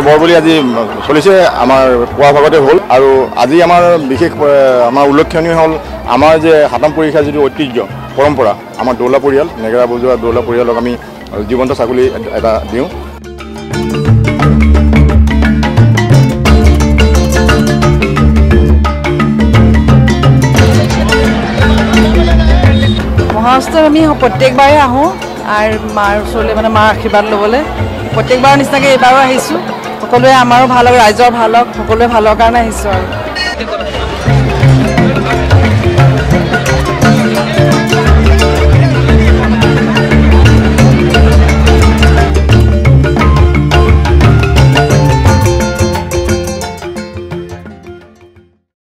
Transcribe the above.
বৰবলি আজি চলিছে আমাৰ পুৱা ভাগতে হ'ল আৰু আজি আমাৰ বিশেষ আমাৰ উল্লেখনীয় হ'ল আমাৰ যে সাতম পৰীক্ষা যিটো ঐতিহ্য পৰম্পৰা আমাৰ দৌলা পৰিয়াল নেগেৰা বজোৱা দৌলা পৰিয়ালক আমি জীৱন্ত ছাগলী এটা দিওঁ। মহাষ্টমী আমি প্ৰত্যেকবাৰে আহোঁ আৰু মাৰ ওচৰলৈ মানে মাৰ আশীৰ্বাদ ল'বলৈ প্ৰত্যেকবাৰৰ নিচিনাকৈ এইবাৰো আহিছোঁ। সকলোৱে আমাৰো ভাল হওক, ৰাইজৰ ভাল হওক, সকলোৱে ভালৰ কাৰণে আহিছোঁ আৰু